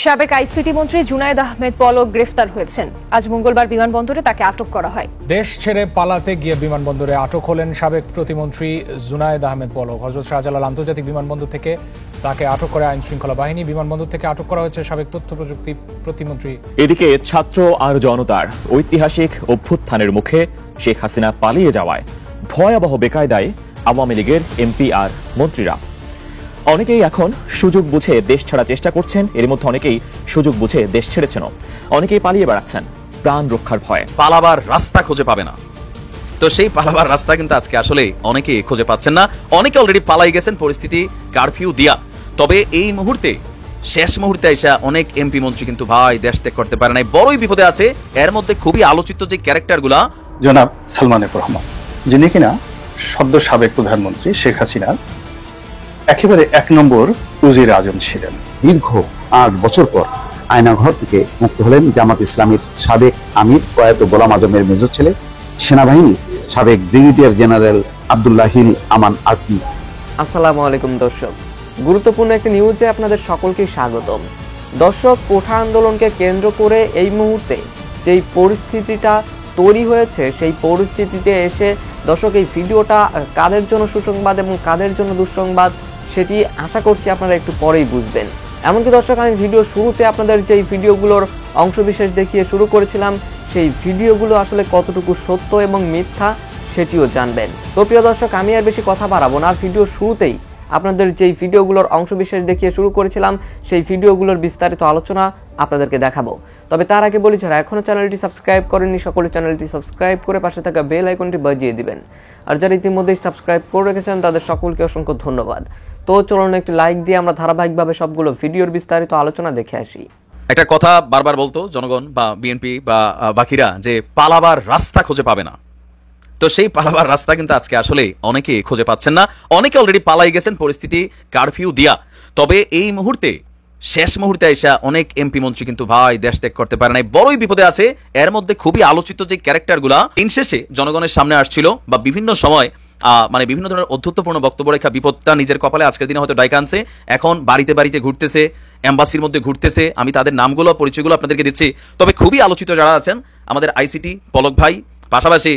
সাবেক আইসিটি মন্ত্রী জুনায়েদ আহমেদ পলক গ্রেফতার হয়েছেন। আজ মঙ্গলবার বিমানবন্দরে তাকে আটক করা হয়। দেশ ছেড়ে পালাতে গিয়ে বিমানবন্দরে আটক হলেন সাবেক প্রতিমন্ত্রী জুনায়েদ আহমেদ পলক। হযরত শাহজালাল আন্তর্জাতিক বিমানবন্দর থেকে তাকে আটক করে আইন শৃঙ্খলা বাহিনী। বিমানবন্দর থেকে আটক করা হয়েছে সাবেক তথ্য প্রযুক্তি প্রতিমন্ত্রী। এদিকে ছাত্র আর জনতার ঐতিহাসিক অভ্যুত্থানের মুখে শেখ হাসিনা পালিয়ে যাওয়ায় ভয়াবহ বেকায়দায় আওয়ামী লীগের এমপি আর মন্ত্রীরা। অনেকেই এখন সুযোগ বুঝে দেশ ছাড়ার চেষ্টা করছেন, এর মধ্যে অনেকেই সুযোগ বুঝে দেশ ছেড়েছেন, অনেকেই পালিয়ে বেড়াচ্ছেন প্রাণ রক্ষার ভয়ে। পালাবার রাস্তা খুঁজে পাবে না, তো সেই পালাবার রাস্তা কিন্তু আজকে আসলে অনেকেই খুঁজে পাচ্ছেন না। অনেকে অলরেডি পালাই গেছেন পরিস্থিতি কারফিউ দিয়া। তবে এই মুহূর্তে শেষ মুহূর্তে এসে অনেক এমপি মন্ত্রী কিন্তু ভাই দেশ ত্যাগ করতে পারে নাই, বড়ই বিপদে আছে। এর মধ্যে খুবই আলোচিত যে ক্যারেক্টারগুলা, জনাব সালমান এফ রহমান, যিনি কিনা সদ্য সাবেক প্রধানমন্ত্রী শেখ হাসিনা একেবারে ১ নম্বর উজির আজম ছিলেন। দীর্ঘ ৮ বছর পর আয়নাঘর থেকে মুক্ত হলেন জামাত ইসলামীর সাবেক আমির প্রয়াত গোলাম আজমের মেজর ছেলে, সেনাবাহিনীর সাবেক ব্রিগেডিয়ার জেনারেল আব্দুল্লাহিল আমান আজমি। আসসালামু আলাইকুম দর্শক, গুরুত্বপূর্ণ একটি নিউজে আপনাদের সকলকে স্বাগতম। দর্শক, কোঠা আন্দোলনকে কেন্দ্র করে এই মুহূর্তে যেই পরিস্থিতিটা তৈরি হয়েছে, সেই পরিস্থিতিতে এসে দর্শক এই ভিডিওটা কাদের জন্য সুসংবাদ এবং কাদের জন্য দুঃসংবাদ সেটি আশা করছি আপনারা একটু পরেই বুঝবেন। এমনকি দর্শক, আমি ভিডিও শুরুতে আপনাদের যেই ভিডিওগুলোর অংশবিশেষ দেখিয়ে শুরু করেছিলাম, সেই ভিডিওগুলো আসলে কতটুকু সত্য এবং মিথ্যা সেটিও জানবেন। তো প্রিয় দর্শক, আমি আর বেশি কথা বাড়াবো না, ভিডিও শুরুতেই আপনাদের যেই ভিডিওগুলোর অংশবিশেষ দেখিয়ে শুরু করেছিলাম সেই ভিডিওগুলোর বিস্তারিত আলোচনা আপনাদেরকে দেখাবো। তবে তার আগে বলি, যারা এখনো চ্যানেলটি সাবস্ক্রাইব করেননি সকলে চ্যানেলটি সাবস্ক্রাইব করে পাশে থাকা বেল আইকনটি বাজিয়ে দিবেন। আর যারা ইতিমধ্যেই সাবস্ক্রাইব করে রেখেছেন তাদের সকলকে অসংখ্য ধন্যবাদ। তো চলুন একটি লাইক দিয়ে আমরা ধারাবাহিকভাবে সবগুলো ভিডিওর বিস্তারিত আলোচনা দেখে আসি। একটা কথা বারবার বলতো জনগণ বা বিএনপি বা বাকিরা, যে পালাবার রাস্তা খুঁজে পাবে না। তো সেই পালাবার রাস্তা কিন্তু আজকে আসলে অনেকেই খুঁজে পাচ্ছেন না, অনেকে অলরেডি পালাই গেছেন পরিস্থিতি কারফিউ দিয়া। তবে এই মুহূর্তে শেষ মুহূর্তে এসে অনেক এমপি মন্ত্রী কিন্তু ভাই দেশ ত্যাগ করতে পারে নাই, বড়ই বিপদে আছে। এর মধ্যে খুবই আলোচিত যে ক্যারেক্টারগুলা দিন শেষে জনগণের সামনে আসছিল বা বিভিন্ন সময় মানে বিভিন্ন ধরনের অধ্যত্বপূর্ণ বক্তব্য রেখা বিপদটা নিজের কপালে আজকের দিনে হয়তো ডাইকা আনছে, এখন বাড়িতে বাড়িতে ঘুরতেছে, এম্বাসির মধ্যে ঘুরতেছে। আমি তাদের নামগুলো পরিচয়গুলো আপনাদেরকে দিচ্ছি। তবে খুবই আলোচিত যারা আছেন, আমাদের আইসিটি পলক ভাই, পাশাপাশি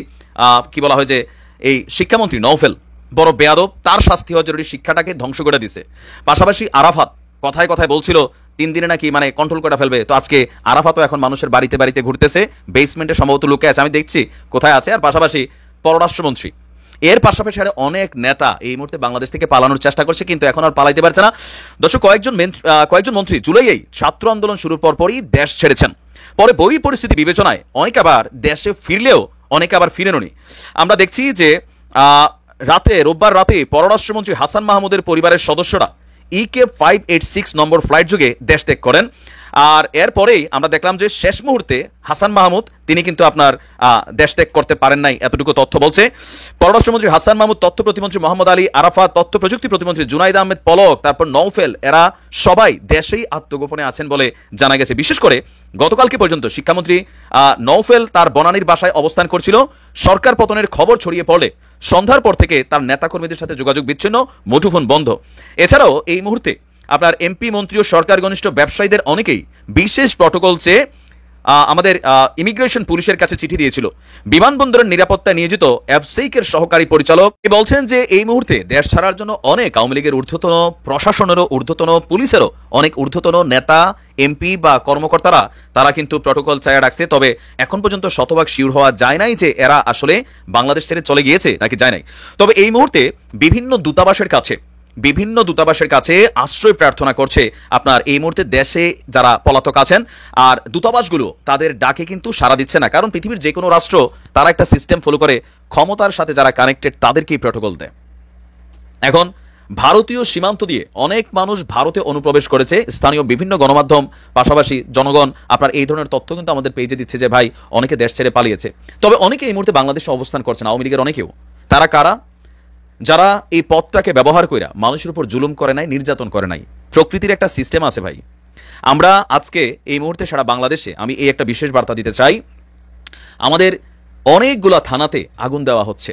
কি বলা হয় যে এই শিক্ষামন্ত্রী নওফেল, বড় বেয়াদব, তার শাস্তি হওয়া জরুরি, শিক্ষাটাকে ধ্বংস করে দিছে। পাশাপাশি আরাফাত কথায় কথায় বলছিল 3 দিনে নাকি মানে কন্ট্রোল করে ফেলবে, তো আজকে আরাফাতও এখন মানুষের বাড়িতে বাড়িতে ঘুরতেছে, বেসমেন্টে সম্ভবত লুকে আছে, আমি দেখছি কোথায় আছে। আর পাশাপাশি পররাষ্ট্রমন্ত্রী, এর পাশাপাশি অনেক নেতা এই মুহূর্তে বাংলাদেশ থেকে পালানোর চেষ্টা করছে, কিন্তু এখন আর পালাইতে পারছে না। দর্শক, কয়েকজন মন্ত্রী জুলাইয়েই ছাত্র আন্দোলন শুরুর পরপরই দেশ ছেড়েছেন। পরে বই পরিস্থিতি বিবেচনায় অনেক আবার দেশে ফিরলেও অনেকে আবার ফিরেননি। আমরা দেখছি যে রোববার রাতে পররাষ্ট্রমন্ত্রী হাসান মাহমুদের পরিবারের সদস্যরা EK 586 নম্বর ফ্লাইট যোগে দেশ ত্যাগ করেন। আর এরপরেই আমরা দেখলাম যে শেষ মুহূর্তে হাসান মাহমুদ তিনি কিন্তু আপনার দেশ ত্যাগ করতে পারেন নাই, এতটুকু তথ্য বলছে। পররাষ্ট্রমন্ত্রী হাসান মাহমুদ, তথ্য প্রতিমন্ত্রী মোহাম্মদ আলী আরাফাত, তথ্য প্রযুক্তি প্রতিমন্ত্রী জুনায়েদ আহমেদ পলক, তারপর নওফেল, এরা সবাই দেশেই আত্মগোপনে আছেন বলে জানা গেছে। বিশেষ করে গতকালকে পর্যন্ত শিক্ষামন্ত্রী নওফেল তার বনানীর বাসায় অবস্থান করছিল। সরকার পতনের খবর ছড়িয়ে পড়লে সন্ধ্যার পর থেকে তার নেতাকর্মীদের সাথে যোগাযোগ বিচ্ছিন্ন, মুঠোফোন বন্ধ। এছাড়াও এই মুহূর্তে আপনার এমপি মন্ত্রী ও সরকার ঘনিষ্ঠ ব্যবসায়ীদের অনেকেই বিশেষ প্রটোকল চেয়ে আমাদের ইমিগ্রেশন পুলিশের কাছে চিঠি দিয়েছিল। বিমানবন্দরের নিরাপত্তা নিয়োজিত এফসিকের সহকারী পরিচালক বলছেন যে এই মুহূর্তে দেশ ছাড়ার জন্য অনেক আওয়ামী লীগের ঊর্ধ্বতন প্রশাসনেরও ঊর্ধ্বতন পুলিশেরও অনেক ঊর্ধ্বতন নেতা, এমপি বা কর্মকর্তারা তারা কিন্তু প্রটোকল চায়া রাখছে। তবে এখন পর্যন্ত শতভাগ শিওর হওয়া যায় নাই যে এরা আসলে বাংলাদেশ ছেড়ে চলে গিয়েছে নাকি যায় নাই। তবে এই মুহূর্তে বিভিন্ন দূতাবাসের কাছে আশ্রয় প্রার্থনা করছে আপনার এই মুহূর্তে দেশে যারা পলাতক আছেন। আর দূতাবাসগুলো তাদের ডাকে কিন্তু সাড়া দিচ্ছে না, কারণ পৃথিবীর যে কোনো রাষ্ট্র তারা একটা সিস্টেম ফলো করে, ক্ষমতার সাথে যারা কানেক্টেড তাদেরকেই প্রটোকল দেয়। এখন ভারতীয় সীমান্ত দিয়ে অনেক মানুষ ভারতে অনুপ্রবেশ করেছে, স্থানীয় বিভিন্ন গণমাধ্যম পাশাপাশি জনগণ আপনার এই ধরনের তথ্য কিন্তু আমাদের পেজে দিচ্ছে যে ভাই অনেকে দেশ ছেড়ে পালিয়েছে। তবে অনেকে এই মুহূর্তে বাংলাদেশে অবস্থান করছেন, আওয়ামী লীগের অনেকেও। তারা কারা? যারা এই পথটাকে ব্যবহার করে মানুষের উপর জুলুম করে নাই, নির্যাতন করে নাই। প্রকৃতির একটা সিস্টেম আছে ভাই। আমরা আজকে এই মুহূর্তে সারা বাংলাদেশে আমি এই একটা বিশেষ বার্তা দিতে চাই, আমাদের অনেকগুলা থানাতে আগুন দেওয়া হচ্ছে,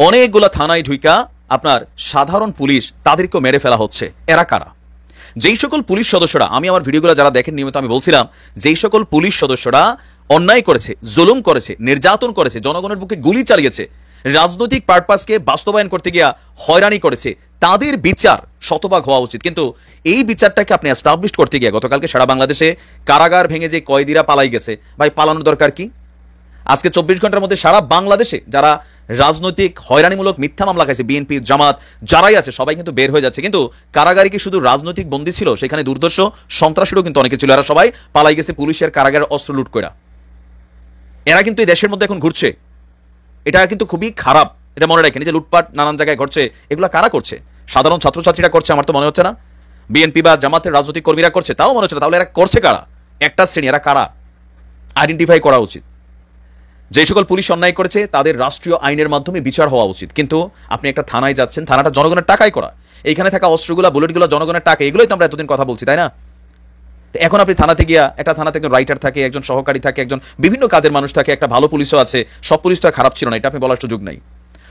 অনেকগুলা থানায় ঢুইকা আপনার সাধারণ পুলিশ তাদেরকেও মেরে ফেলা হচ্ছে। এরা কারা? যেই সকল পুলিশ সদস্যরা, আমি আমার ভিডিওগুলো যারা দেখেন নিয়মিত, আমি বলছিলাম যেই সকল পুলিশ সদস্যরা অন্যায় করেছে, জুলুম করেছে, নির্যাতন করেছে, জনগণের বুকে গুলি চালিয়েছে, রাজনৈতিক পারপাসকে বাস্তবায়ন করতে গিয়ে হয়রানি করেছে, তাদের বিচার শতভাগ হওয়া উচিত। কিন্তু এই বিচারটাকে আপনি এস্টাবলিশ করতে গিয়ে গতকালকে সারা বাংলাদেশে কারাগার ভেঙে যে কয়েদিরা পালাই গেছে, ভাই পালানোর দরকার কি? আজকে 24 ঘন্টার মধ্যে সারা বাংলাদেশে যারা রাজনৈতিক হয়রানিমূলক মিথ্যা মামলা খাইছে, বিএনপি, জামাত যারাই আছে সবাই কিন্তু বের হয়ে যাচ্ছে। কিন্তু কারাগারে কি শুধু রাজনৈতিক বন্দী ছিল? সেখানে দুর্দর্শ সন্ত্রাসীরও কিন্তু অনেকে ছিল, এরা সবাই পালাই গেছে পুলিশের কারাগারের অস্ত্র লুট করে। এরা কিন্তু এই দেশের মধ্যে এখন ঘুরছে। এটা কিন্তু খুবই খারাপ, এটা মনে রাখেন। যে লুটপাট নানান জায়গায় ঘটছে, এগুলো কারা করছে? সাধারণ ছাত্রছাত্রীরা করছে? আমার তো মনে হচ্ছে না। বিএনপি বা জামাতের রাজনৈতিক কর্মীরা করছে? তাও মনে হচ্ছে না। তাহলে এরা করছে কারা? একটা শ্রেণী, এরা কারা আইডেন্টিফাই করা উচিত। যে সকল পুলিশ অন্যায় করেছে তাদের রাষ্ট্রীয় আইনের মাধ্যমে বিচার হওয়া উচিত। কিন্তু আপনি একটা থানায় যাচ্ছেন, থানাটা জনগণের টাকায় করা, এইখানে থাকা অস্ত্রগুলো, বুলেটগুলো জনগণের টাকা, এগুলোই তো আমরা এতদিন কথা বলছি, তাই না? এখন আপনি থানাতে গিয়া, একটা থানাতে একজন রাইটার থাকে, একজন সহকারী থাকে, একজন বিভিন্ন কাজের মানুষ থাকে, একটা ভালো পুলিশও আছে, সব পুলিশ তো খারাপ ছিল না, এটা আপনি বলার সুযোগ নাই।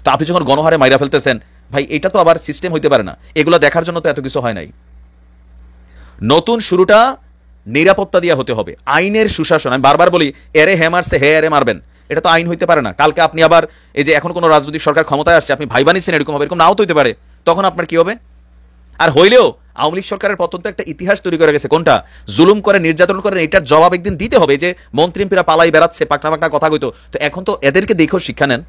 তো আপনি যখন গণহারে মাইরা ফেলতেছেন, ভাই এটা তো আবার সিস্টেম হইতে পারে না। এগুলো দেখার জন্য তো এত কিছু হয় নাই। নতুন শুরুটা নিরাপত্তা দিয়ে হতে হবে, আইনের সুশাসন। আমি বারবার বলি, এরে হে মারছে, হে এরে মারবেন, এটা তো আইন হইতে পারে না। কালকে আপনি আবার এই যে এখন কোনো রাজনৈতিক সরকার ক্ষমতায় আসছে, আপনি ভাইবা নিচ্ছেন এরকম হবে, এরকম নাও তো হইতে পারে, তখন আপনার কি হবে? আর হইলেও আওয়ামী লীগ সরকারের পতন তো একটা ইতিহাস তৈরি করে গেছে। কোনটা? জুলুম করে, নির্যাতন করে, এটার জবাব একদিন দিতে হবে। যে মন্ত্রী এমপিরা পালাই বেড়াচ্ছে, পাকনা পাকনা কথা কইতো, তো এখন তো এদেরকে দেখেও শিক্ষা নেন।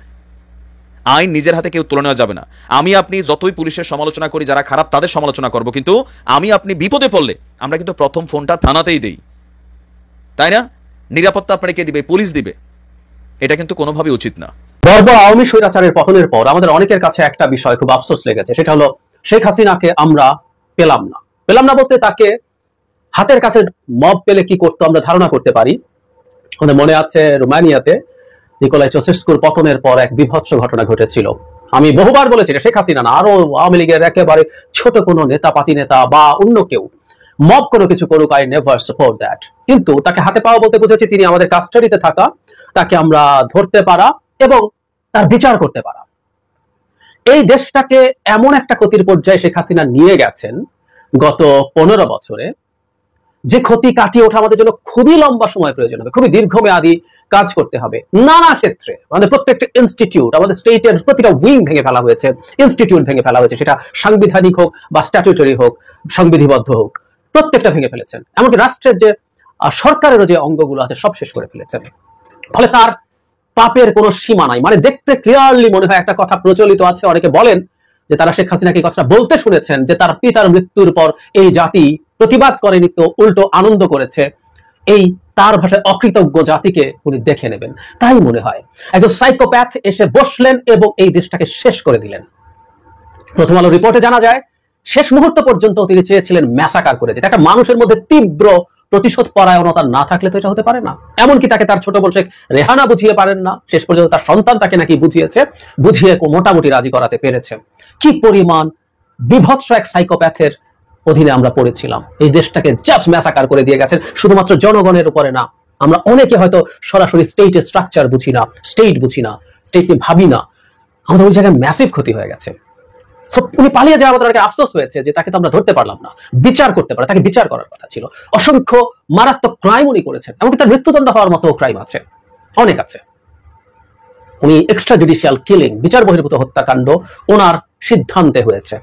আইন নিজের হাতে কেউ তুলে নেওয়া যাবে না। আমি আপনি যতই পুলিশের সমালোচনা করি, যারা খারাপ তাদের সমালোচনা করব, কিন্তু আমি আপনি বিপদে পড়লে আমরা কিন্তু প্রথম ফোনটা থানাতেই দেই, তাই না? নিরাপত্তা আপনাকে কে দিবে? পুলিশ দিবে। এটা কিন্তু কোনোভাবেই উচিত না। বর্বর আওয়ামী স্বৈরাচারের পতনের পর আমাদের অনেকের কাছে একটা বিষয় খুব আফসোস লেগেছে, সেটা হলো শেখ হাসিনাকে আমরা পেলাম না বলতে তাকে হাতের কাছে মব পেলে কি করতো আমরা ধারণা করতে পারি। আমাদের মনে আছে রোমানিয়াতে নিকোলাই চৌসেস্কুর পতনের পর এক বিভৎস ঘটনা ঘটেছিল। আমি বহুবার বলেছি শেখ হাসিনা না, আরো আওয়ামী লীগের একেবারে ছোট কোনো নেতা, পাতি নেতা বা অন্য কেউ মব কোনো কিছু করুক, আই নেভার সাপোর্ট দ্যাট। কিন্তু তাকে হাতে পাওয়া বলতে বুঝেছি তিনি আমাদের কাস্টাডিতে থাকা, তাকে আমরা ধরতে পারা এবং তার বিচার করতে পারা। এই দেশটাকে এমন একটা ক্ষতির পর্যায়ে শেখ হাসিনা নিয়ে গেছেন গত 15 বছরে, যে ক্ষতি কাটিয়ে ওঠা আমাদের জন্য খুবই লম্বা সময় প্রয়োজন হবে, খুবই দীর্ঘমেয়াদী কাজ করতে হবে। নানা ক্ষেত্রে আমাদের প্রত্যেকটা ইনস্টিটিউট, আমাদের স্টেটের প্রতিটা উইং ভেঙে ফেলা হয়েছে, ইনস্টিটিউট ভেঙে ফেলা হয়েছে, সেটা সাংবিধানিক হোক বা স্ট্যাটুটরি হোক, সংবিধিবদ্ধ হোক, প্রত্যেকটা ভেঙে ফেলেছেন। এমনকি রাষ্ট্রের যে সরকারেরও যে অঙ্গগুলো আছে সব শেষ করে ফেলেছেন। ফলে তার পাপের কোনো সীমা নাই। মানে দেখতে ক্লিয়ারলি মনে হয়, একটা কথা প্রচলিত আছে, অনেকে বলেন যে তারা শেখ হাসিনাকে কথাটা বলতে শুনেছেন যে তার পিতার মৃত্যুর পর এই জাতি প্রতিবাদ করেনি, তো উল্টো আনন্দ করেছে। এই তার ভাষায় অকৃতজ্ঞ জাতিকে উনি দেখে নেবেন, তাই মনে হয়। একজন সাইকোপ্যাথ এসে বসলেন এবং এই দেশটাকে শেষ করে দিলেন। প্রথম আলো রিপোর্টে জানা যায় শেষ মুহূর্ত পর্যন্ত তিনি চেয়েছিলেন ম্যাসাকার করে যেটা। একটা মানুষের মধ্যে তীব্র প্রতিশোধ পরায়ণতা না থাকলে তো এটা হতে পারে না। এমনকি তাকে তার ছোট বোন শেখ রেহানা বুঝিয়ে পারেন না, শেষ পর্যন্ত তার সন্তান তাকে নাকি বুঝিয়েছে, বুঝিয়ে মোটামুটি রাজি করাতে পেরেছে। কি পরিমাণ বিভৎস এক সাইকোপ্যাথের অধীনে আমরা পড়েছিলাম। এই দেশটাকে জাস্ট ম্যাসাকার করে দিয়ে গেছেন, শুধুমাত্র জনগণের উপরে না। আমরা অনেকে হয়তো সরাসরি স্টেটের স্ট্রাকচার বুঝি না, স্টেট নিয়ে ভাবি না, আমাদের ওই জায়গায় ম্যাসিভ ক্ষতি হয়ে গেছে। উনি পালিয়ে যাওয়া আমাদের আফসোস হয়েছে যে তাকে তো আমরা ধরতে পারলাম না, বিচার করতে পারে, তাকে বিচার করার কথা ছিল। অসংখ্য মারাত্মক ক্রাইম উনি করেছেন, এমনকি তার মৃত্যুদণ্ড হওয়ার মতো ক্রাইম আছে, অনেক আছে। উনি এক্সট্রা জুডিশিয়াল কিলিং, বিচার বহির্ভূত হত্যাকাণ্ড ওনার সিদ্ধান্তে হয়েছে।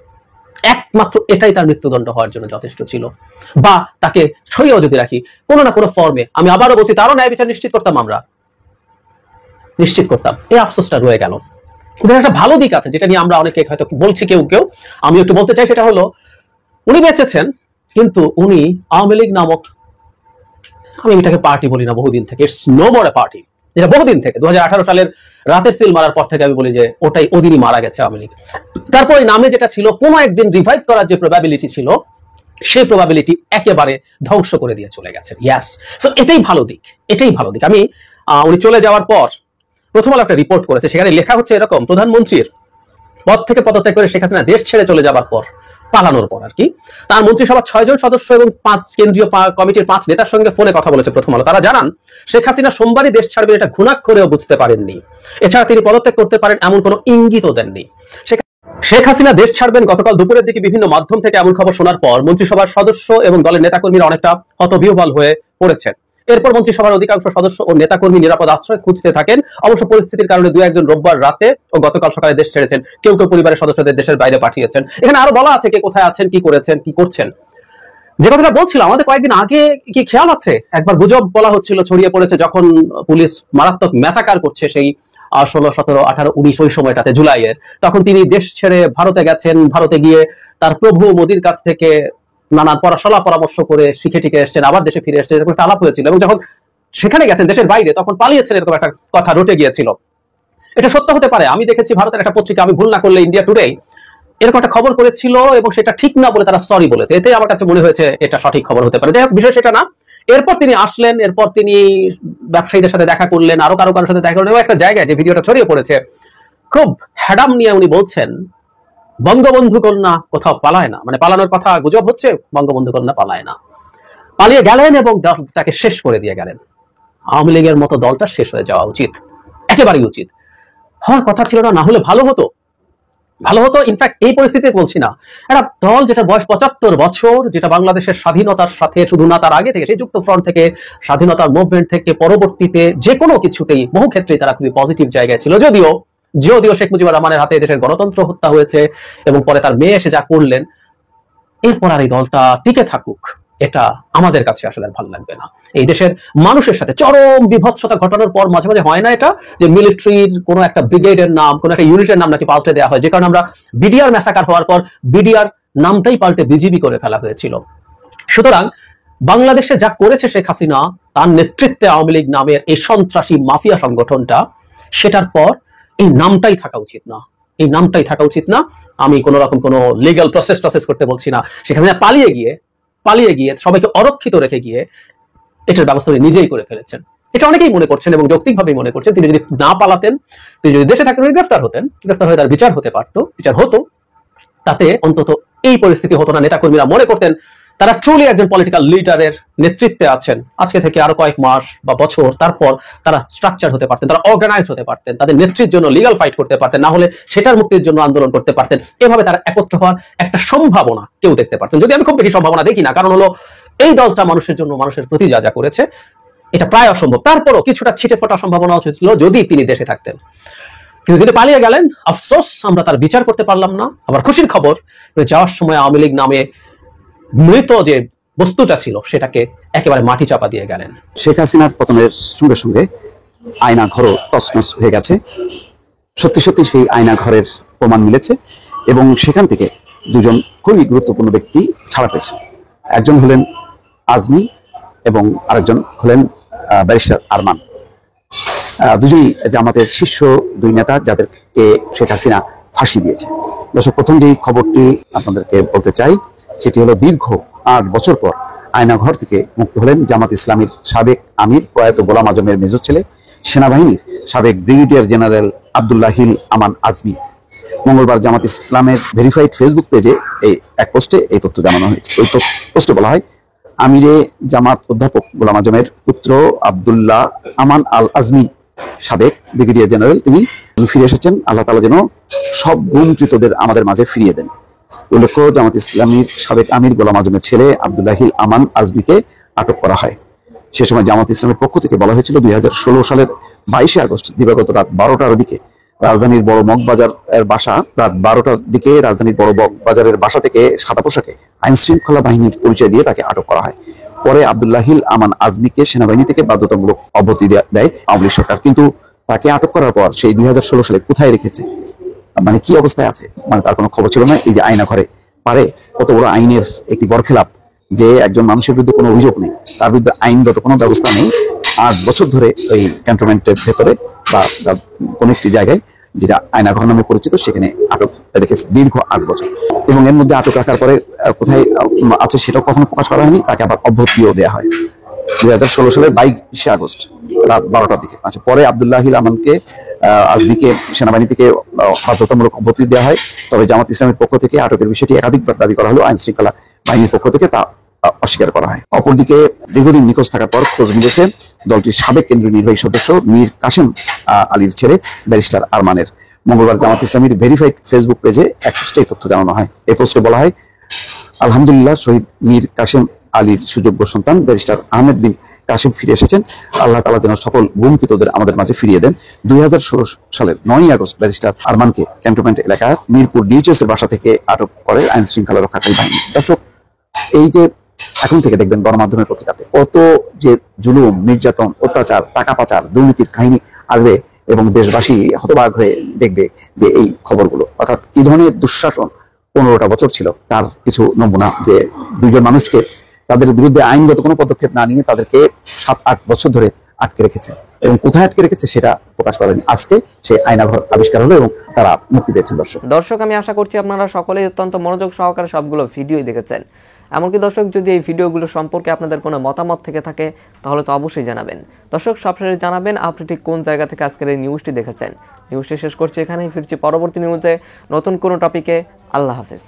একমাত্র এটাই তার মৃত্যুদণ্ড হওয়ার জন্য যথেষ্ট ছিল। বা তাকে সরিয়েও যদি রাখি কোনো না কোনো ফর্মে, আমি আবারও বলছি, তারও ন্যায় বিচার নিশ্চিত করতাম, আমরা নিশ্চিত করতাম। এই আফসোসটা রয়ে গেল। একটা ভালো দিক আছে যেটা নিয়ে আমরা অনেকে হয়তো বলছি, কেউ আমি একটু বলতে চাই, সেটা হলো উনি বেঁচেছেন, কিন্তু উনি আওয়ামী লীগ নামক, আমি এটাকে পার্টি বলি না বহুদিন থেকে, it's no more a party, যেটা বহুদিন থেকে 2018 সালের রাতের সিল মারার পর থেকে আমি বলি যে ওটাই ওদিনই মারা গেছে আওয়ামী লীগ। তারপর এই নামে যেটা ছিল, কোনো একদিন রিভাইভ করার যে প্রবাবিলিটি ছিল, সেই প্রবাবিলিটি একেবারে ধ্বংস করে দিয়ে চলে গেছে। ইয়াস, সো এটাই ভালো দিক, এটাই ভালো দিক। আমি উনি চলে যাওয়ার পর প্রথম আলো একটা রিপোর্ট করেছে, সেখানে লেখা হচ্ছে এরকম: প্রধানমন্ত্রীর পদ থেকে পদত্যাগ করে শেখ হাসিনা দেশ ছেড়ে চলে যাবার পর, পালানোর পর আর কি, তার মন্ত্রিসভার 6 জন সদস্য এবং 5 কেন্দ্রীয় কমিটির 5 নেতার সঙ্গে ফোনে কথা বলেছে প্রথম আলো। তারা জানান শেখ হাসিনা সোমবারই দেশ ছাড়বেন, এটা ঘুণাক্ষরেও বুঝতে পারেননি। এছাড়া তিনি পদত্যাগ করতে পারেন এমন কোনো ইঙ্গিতও দেননি। শেখ হাসিনা দেশ ছাড়বেন গতকাল দুপুরের দিকে বিভিন্ন মাধ্যম থেকে এমন খবর শোনার পর মন্ত্রিসভার সদস্য এবং দলের নেতাকর্মীরা অনেকটা হতবিহ্বল হয়ে পড়েছেন। এরপর মন্ত্রিসভার অধিকাংশ সদস্য ও নেতাকর্মী নিরাপদ আশ্রয় খুঁজতে থাকেন। অবশ্য পরিস্থিতির কারণে দু একজন রোববার রাতে ও গতকাল সকালে দেশ ছেড়েছেন, কেউ কেউ পরিবারের সদস্যদের দেশের বাইরে পাঠিয়েছেন। এখানে আরো বলা আছে কে কোথায় আছেন, কি করেছেন, কি করছেন। যে কথাটা বলছিলাম, আমাদের কয়েকদিন আগে কি খেয়াল আছে, একবার গুজব বলা হচ্ছিল, ছড়িয়ে পড়েছে যখন পুলিশ মারাত্মক ম্যাসাকার করছে সেই 16, 17, 18, 19 ওই সময়টাতে জুলাইয়ের, তখন তিনি দেশ ছেড়ে ভারতে গেছেন। ভারতে গিয়ে তার প্রভু মোদীর কাছ থেকে নানান পরামর্শ করে শিখে টিকে এসছেন, আবার দেশে ফিরে এসছেন, এরকম একটা আলাপ হয়েছিল। এবং যখন সেখানে গেছেন দেশের বাইরে, তখন পালিয়েছেন, এরকম একটা কথা রটে গিয়েছিল। এটা সত্য হতে পারে। আমি দেখেছি ভারতের একটা পত্রিকা, আমি ভুল না করলে ইন্ডিয়া টুডে, এরকম একটা খবর করেছিল এবং সেটা ঠিক না বলে তারা সরি বলেছে। এতে আমার কাছে মনে হয়েছে এটা সঠিক খবর হতে পারে। যাই হোক, বিষয় সেটা না। এরপর তিনি আসলেন, এরপর তিনি ব্যবসায়ীদের সাথে দেখা করলেন, আরো কারোর সাথে দেখা করলেন। এবং একটা জায়গায় যে ভিডিওটা ছড়িয়ে পড়েছে, খুব হ্যাডাম নিয়ে উনি বলছেন বঙ্গবন্ধু কন্যা কোথাও পালায় না, মানে পালানোর কথা গুজব হচ্ছে, বঙ্গবন্ধু কন্যা পালায় না। পালিয়ে গেলেন এবং দলটাকে শেষ করে দিয়ে গেলেন। আওয়ামী লীগের মতো দলটা শেষ হয়ে যাওয়া উচিত, একেবারেই উচিত। হওয়ার কথা ছিল না, না হলে ভালো হতো, ভালো হতো। ইনফ্যাক্ট এই পরিস্থিতিতে বলছি না, একটা দল যেটা বয়স 75 বছর, যেটা বাংলাদেশের স্বাধীনতার সাথে শুধু না, তার আগে থেকে, সেই যুক্ত ফ্রন্ট থেকে, স্বাধীনতার মুভমেন্ট থেকে, পরবর্তীতে যে কোনো কিছুতেই বহু ক্ষেত্রেই তারা খুবই পজিটিভ জায়গায় ছিল। যদিও শেখ মুজিবুর রহমানের হাতে দেশের গণতন্ত্র হত্যা হয়েছে এবং পরে তার মেয়ে এসে যা করলেন, এরপর আর এই দলটা টিকে থাকুক, এটা আমাদের কাছে আসলে ভালো লাগবে না। এই দেশের মানুষের সাথে চরম বিভৎসতা ঘটানোর পর মাঝে মাঝে হয় না এটা, যে মিলিটারির কোনো একটা ব্রিগেডের নাম, কোনো একটা ইউনিটের নাম নাকি পাল্টে দেওয়া হয়, যে কারণে আমরা বিডিআর ম্যাসাকার হওয়ার পর বিডিআর নামটাই পাল্টে বিজিবি করে ফেলা হয়েছিল। সুতরাং বাংলাদেশে যা করেছে শেখ হাসিনা, তার নেতৃত্বে আওয়ামী লীগ নামের এই সন্ত্রাসী মাফিয়া সংগঠনটা, সেটার পর এই নামটাই থাকা উচিত না, এই নামটাই থাকা উচিত না। আমি কোন রকম কোন লিগ্যাল প্রসেস করতে বলছি না। শেখ হাসিনা পালিয়ে গিয়ে সবাইকে অরক্ষিত রেখে গিয়ে এটার ব্যবস্থা নিজেই করে ফেলেছেন। এটা অনেকেই মনে করছেন এবং যৌক্তিকভাবেই মনে করছেন, তিনি যদি না পালাতেন, তিনি যদি দেশে থাকতেন, গ্রেফতার হতেন, গ্রেফতার হয়ে তার বিচার হতো, তাতে অন্তত এই পরিস্থিতি হতো না। নেতাকর্মীরা মনে করতেন তারা ট্রুলি একজন পলিটিক্যাল লিডারের নেতৃত্বে আছেন। আজকে থেকে আরো কয়েক মাস বা বছর তারপর তারা স্ট্রাকচার হতে পারতেন, তারা অর্গানাইজ হতে পারতেন, তাদের নেত্রীর জন্য লিগ্যাল ফাইট করতে পারতেন, না হলে সেটার মুক্তির জন্য আন্দোলন করতে পারতেন। এভাবে তারা একত্র হওয়ার একটা সম্ভাবনা কেউ দেখতে পারতেন, যদি আমি খুব বেশি সম্ভাবনা দেখি না। কারণ হলো এই দলটা মানুষের জন্য, মানুষের প্রতি যা যা করেছে, এটা প্রায় অসম্ভব। তারপরও কিছুটা ছিটে ফোটা সম্ভাবনা ছিল যদি তিনি দেশে থাকতেন। কিন্তু তিনি পালিয়ে গেলেন, আফসোস আমরা তার বিচার করতে পারলাম না। আবার খুশির খবর, যাওয়ার সময় আওয়ামী লীগ নামে মৃত যে বস্তুটা ছিল সেটাকে একেবারে মাটি চাপা দিয়ে গেলেন। শেখ হাসিনার পতনের সঙ্গে সঙ্গে আয়না ঘরও তছনছ হয়ে গেছে। সত্যি সত্যি সেই আয়না ঘরের প্রমাণ মিলেছে এবং সেখান থেকে দুজন খুবই গুরুত্বপূর্ণ ব্যক্তি ছাড়া পেয়েছেন। একজন হলেন আজমি এবং আরেকজন হলেন ব্যারিস্টার আরমান। দুজনই জামাতের শীর্ষ দুই নেতা, যাদেরকে শেখ হাসিনা ফাঁসি দিয়েছে। দর্শক, প্রথম যেই খবরটি আপনাদেরকে বলতে চাই সেটি হলো, দীর্ঘ 8 বছর পর আয়নাঘর থেকে মুক্ত হলেন জামাত ইসলামীর সাবেক আমির প্রয়াত গোলাম আজমের মেজর ছেলে, সেনাবাহিনীর সাবেক ব্রিগেডিয়ার জেনারেল আব্দুল্লাহিল আমান আজমি। মঙ্গলবার জামাত ইসলামের ভেরিফাইড ফেসবুক পেজে এক পোস্টে এই তথ্য জানানো হয়েছে। ওই পোস্টে বলা হয়, আমিরে জামাত অধ্যাপক গোলাম আজমের পুত্র আব্দুল্লাহ আমান আল আজমি, সাবেক ব্রিগেডিয়ার জেনারেল, তিনি ফিরে এসেছেন। আল্লাহ তাআলা যেন সব গুমকৃতদের আমাদের মাঝে ফিরিয়ে দেন। উল্লেখ্য, জামাত ইসলামীর সাবেক আমির গোলাম আজমের ছেলে আব্দুল্লাহিল আমান আজমিকে আটক করা হয়। সে সময় জামাত ইসলামের পক্ষ থেকে বলা হয়েছিল 2016 সালের 22 আগস্ট দিবাগত রাত 12টার দিকে রাজধানীর বড় মগবাজারের বাসা রাজধানীর বড় মগবাজারের বাসা থেকে সাদা পোশাকে আইন শৃঙ্খলা বাহিনীর পরিচয় দিয়ে তাকে আটক করা হয়। পরে আব্দুল্লাহিল আমান আজমিকে সেনাবাহিনী থেকে বাধ্যতামূলক অব্যাহতি দেয় আওয়ামী লীগ সরকার। কিন্তু তাকে আটক করার পর সেই 2016 সালে কোথায় রেখেছে, মানে কি অবস্থায় আছে, মানে তার কোনো খবর ছিল না। এই যে আয়না ঘরে পারে কত বড় আইনের একটি বরখেলাপ, যে একজন মানুষের বিরুদ্ধে কোনো অভিযোগ নেই, তার বিরুদ্ধে আইনগত কোনো ব্যবস্থা নেই, 8 বছর ধরে ওই ক্যান্টনমেন্টের ভেতরে বা কোনো একটি জায়গায়, যেটা আয়নাঘর নামে পরিচিত, সেখানে আটক রেখেছে দীর্ঘ 8 বছর। এবং এর মধ্যে আটক রাখার পরে কোথায় আছে সেটাও কখনো প্রকাশ করা হয়নি। তাকে আবার অব্যাহতিও দেওয়া হয় 2016 সালের 22 আগস্ট রাত 12টার দিকে। আচ্ছা, পরে আব্দুল্লাহিল আমানকে আজমিকে সেনাবাহিনী থেকে বাধ্যতামূলক অব্যাহতি দেওয়া হয়। তবে জামাত ইসলামের পক্ষ থেকে আটকের বিষয়টি একাধিকবার দাবি করা হলো, আইন শৃঙ্খলা বাহিনীর পক্ষ থেকে তা অস্বীকার করা হয়। অপরদিকে দীর্ঘদিন নিখোঁজ থাকার পর খোঁজ মিলেছে দলটির সাবেক কেন্দ্রীয় নির্বাহী সদস্য মীর কাসেম আলীর ছেলে ব্যারিস্টার আরমানের। মঙ্গলবার জামাত ইসলামীর ভেরিফাইড ফেসবুক পেজে এক পোস্টে এই তথ্য জানানো হয়। এই পোস্টে বলা হয়, আলহামদুলিল্লাহ, শহীদ মীর কাসেম আলীর সুযোগ্য সন্তান ব্যারিস্টার আহমেদ বিন কাসেম ফিরে এসেছেন। আল্লাহ তাআলা যেন সকল গুমকৃতদের আমাদের মাঝে ফিরিয়ে দেন। 2016 সালের 9ই আগস্ট ব্যারিস্টার আরমানকে ক্যান্টনমেন্ট এলাকায় মিরপুর ডিএইচএস এর বাসা থেকে আটক করে আইন শৃঙ্খলা রক্ষাকারী বাহিনী। দর্শক, এই যে এখন থেকে দেখবেন গণমাধ্যমের পত্রিকাতে কত যে জুলুম, নির্যাতন, অত্যাচার, টাকা পাচার, দুর্নীতির কাহিনী আসবে এবং দেশবাসী হতবাক হয়ে দেখবে যে এই খবরগুলো, অর্থাৎ কি ধরনের দুঃশাসন 15টা বছর ছিল তার কিছু নমুনা। যে দুইজন মানুষকে তাদের বিরুদ্ধে আইনগত কোনো পদক্ষেপ না নিয়ে তাদেরকে 7-8 বছর ধরে আটকে রেখেছে এবং কোথায় আটকে রেখেছে সেটা প্রকাশ করেনি। আজকে সেই আয়নাঘর আবিষ্কার হলো এবং তারা মুক্তি পেয়েছেন। দর্শক, আমি আশা করছি আপনারা সকলেই অত্যন্ত মনোযোগ সহকারে সবগুলো ভিডিওই দেখেছেন। এমনকি দর্শক, যদি এই ভিডিওগুলো সম্পর্কে আপনাদের কোনো মতামত থেকে থাকে তাহলে তো অবশ্যই জানাবেন। দর্শক, সবশেষে জানাবেন আপনি ঠিক কোন জায়গা থেকে আজকের এই নিউজটি দেখেছেন। নিউজটি শেষ করছি এখানেই, ফিরছি পরবর্তী নিউজে নতুন কোনো টপিকে। আল্লাহ হাফেজ।